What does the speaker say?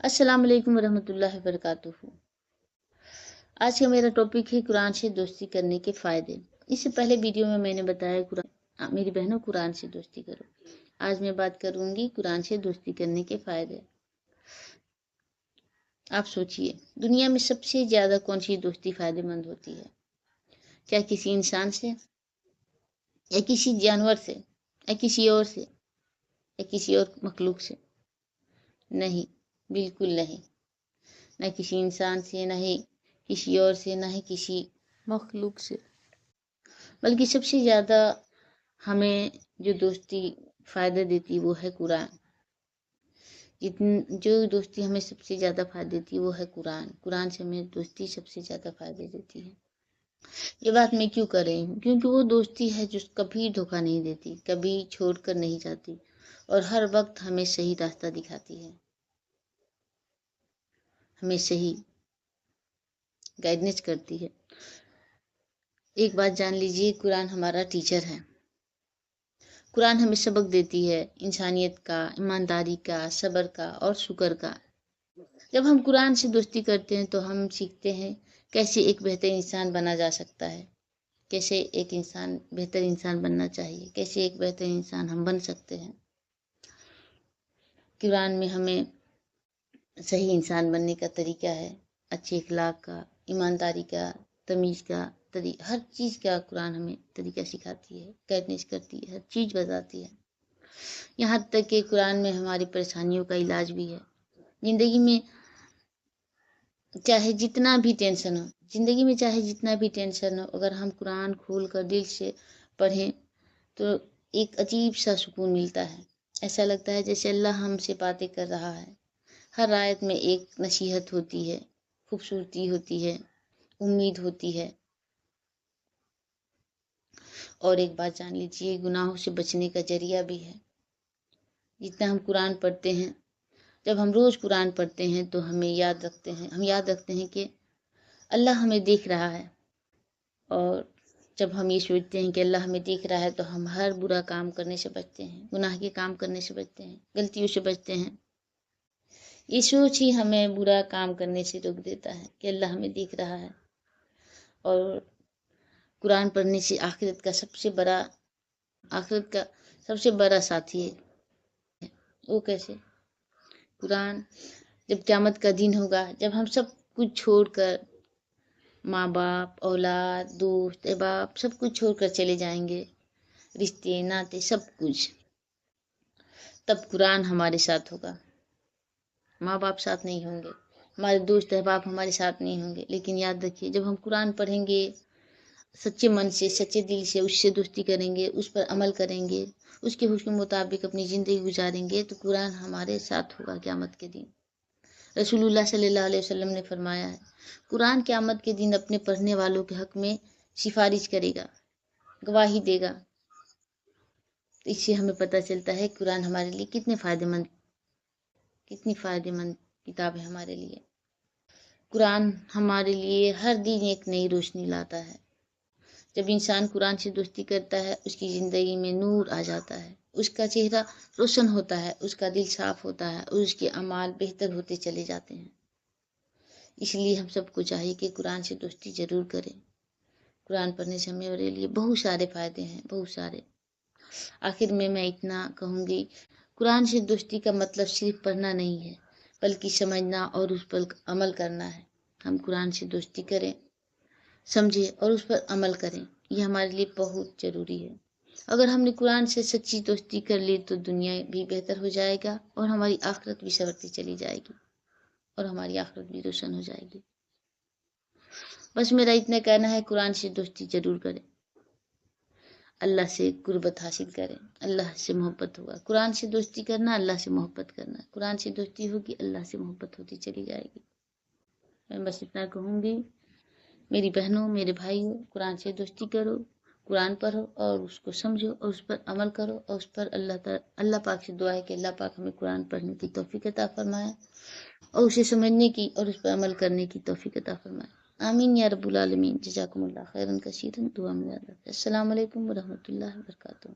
अस्सलाम वालेकुम रहमतुल्लाहि वबरकातुहू। आज का मेरा टॉपिक है कुरान से दोस्ती करने के फ़ायदे। इससे पहले वीडियो में मैंने बताया मेरी बहनों कुरान से दोस्ती करो। आज मैं बात करूंगी कुरान से दोस्ती करने के फ़ायदे। आप सोचिए, दुनिया में सबसे ज़्यादा कौन सी दोस्ती फ़ायदेमंद होती है? क्या किसी इंसान से, या किसी जानवर से, या किसी और से, या किसी और मखलूक से? नहीं, बिल्कुल नहीं। न किसी इंसान से, न ही किसी और से, न ही किसी मखलूक से। बल्कि सबसे ज़्यादा हमें जो दोस्ती फ़ायदा देती वो है कुरान। जो दोस्ती हमें सबसे ज़्यादा फ़ायदा देती है वो है कुरान। कुरान से हमें दोस्ती सबसे ज़्यादा फ़ायदे देती है। ये बात मैं क्यों कर रही हूँ? क्योंकि वो दोस्ती है जो कभी धोखा नहीं देती, कभी छोड़कर नहीं जाती और हर वक्त हमें सही रास्ता दिखाती है, हमें सही गाइडेंस करती है। एक बात जान लीजिए, कुरान हमारा टीचर है। कुरान हमें सबक देती है इंसानियत का, ईमानदारी का, सब्र का और शुक्र का। जब हम कुरान से दोस्ती करते हैं तो हम सीखते हैं कैसे एक बेहतर इंसान बना जा सकता है, कैसे एक इंसान बेहतर इंसान बनना चाहिए, कैसे एक बेहतर इंसान हम बन सकते हैं। कुरान में हमें सही इंसान बनने का तरीका है, अच्छे अखलाक का, ईमानदारी का, तमीज़ का हर चीज़ का कुरान हमें तरीका सिखाती है, गाइडेंस करती है, हर चीज़ बताती है। यहाँ तक कि कुरान में हमारी परेशानियों का इलाज भी है। ज़िंदगी में चाहे जितना भी टेंशन हो, अगर हम कुरान खोल कर दिल से पढ़ें तो एक अजीब सा सुकून मिलता है। ऐसा लगता है जैसे अल्लाह हमसे बातें कर रहा है। हर आयत में एक नसीहत होती है, खूबसूरती होती है, उम्मीद होती है। और एक बात जान लीजिए, गुनाहों से बचने का जरिया भी है। जितना हम कुरान पढ़ते हैं, जब हम रोज़ कुरान पढ़ते हैं तो हम याद रखते हैं कि अल्लाह हमें देख रहा है। और जब हम ये सोचते हैं कि अल्लाह हमें देख रहा है तो हम हर बुरा काम करने से बचते हैं, गुनाह के काम करने से बचते हैं, गलतियों से बचते हैं। ये सोच ही हमें बुरा काम करने से रोक देता है कि अल्लाह हमें देख रहा है। और कुरान पढ़ने से आखिरत का सबसे बड़ा साथी है। वो कैसे? कुरान जब क़यामत का दिन होगा, जब हम सब कुछ छोड़कर, माँ बाप, औलाद, दोस्त, अहबाब सब कुछ छोड़कर चले जाएंगे, रिश्ते नाते सब कुछ, तब कुरान हमारे साथ होगा। माँ बाप साथ नहीं होंगे, हमारे दोस्त अहबाब हमारे साथ नहीं होंगे, लेकिन याद रखिए, जब हम कुरान पढ़ेंगे सच्चे मन से, सच्चे दिल से, उससे दोस्ती करेंगे, उस पर अमल करेंगे, उसके हुक्म के मुताबिक अपनी ज़िंदगी गुजारेंगे, तो कुरान हमारे साथ होगा क़यामत के दिन। रसूलुल्लाह सल्लल्लाहु अलैहि वसल्लम ने फरमाया है, कुरान क़यामत के दिन अपने पढ़ने वालों के हक़ में सिफारिश करेगा, गवाही देगा। तो इससे हमें पता चलता है कुरान हमारे लिए कितनी फ़ायदेमंद किताब है हमारे लिए। कुरान हमारे लिए हर दिन एक नई रोशनी लाता है। जब इंसान कुरान से दोस्ती करता है, उसकी ज़िंदगी में नूर आ जाता है, उसका चेहरा रोशन होता है, उसका दिल साफ होता है और उसके अमाल बेहतर होते चले जाते हैं। इसलिए हम सबको चाहिए कि कुरान से दोस्ती ज़रूर करें। कुरान पढ़ने से हमारे लिए बहुत सारे फ़ायदे हैं, बहुत सारे। आखिर में मैं इतना कहूँगी, कुरान से दोस्ती का मतलब सिर्फ पढ़ना नहीं है, बल्कि समझना और उस पर अमल करना है। हम कुरान से दोस्ती करें, समझें और उस पर अमल करें, ये हमारे लिए बहुत ज़रूरी है। अगर हमने कुरान से सच्ची दोस्ती कर ली तो दुनिया भी बेहतर हो जाएगा और हमारी आखिरत भी संवरती चली जाएगी और हमारी आखिरत भी रोशन हो जाएगी। बस मेरा इतना कहना है, कुरान से दोस्ती ज़रूर करें, अल्लाह से कुर्बत हासिल करें, अल्लाह से मोहब्बत होगा। कुरान से दोस्ती करना, अल्लाह से मोहब्बत करना। कुरान से दोस्ती होगी, अल्लाह से मोहब्बत होती चली जाएगी। मैं बस इतना कहूँगी, मेरी बहनों, मेरे भाइयों, कुरान से दोस्ती करो, कुरान पढ़ो और उसको समझो और उस पर अमल करो और उस पर अल्लाह पाक से दुआ है कि अल्लाह पाक हमें कुरान पढ़ने की तौफीक अता फरमाए और उसे समझने की और उस पर अमल करने की तौफीक अता फरमाए। आमीन या रब्बुल आलमीन। जज़ाकुमुल्लाह खैरन कसीरन। दुआ में याद रखें। अस्सलाम वालेकुम व रहमतुल्लाहि व बरकातुहू।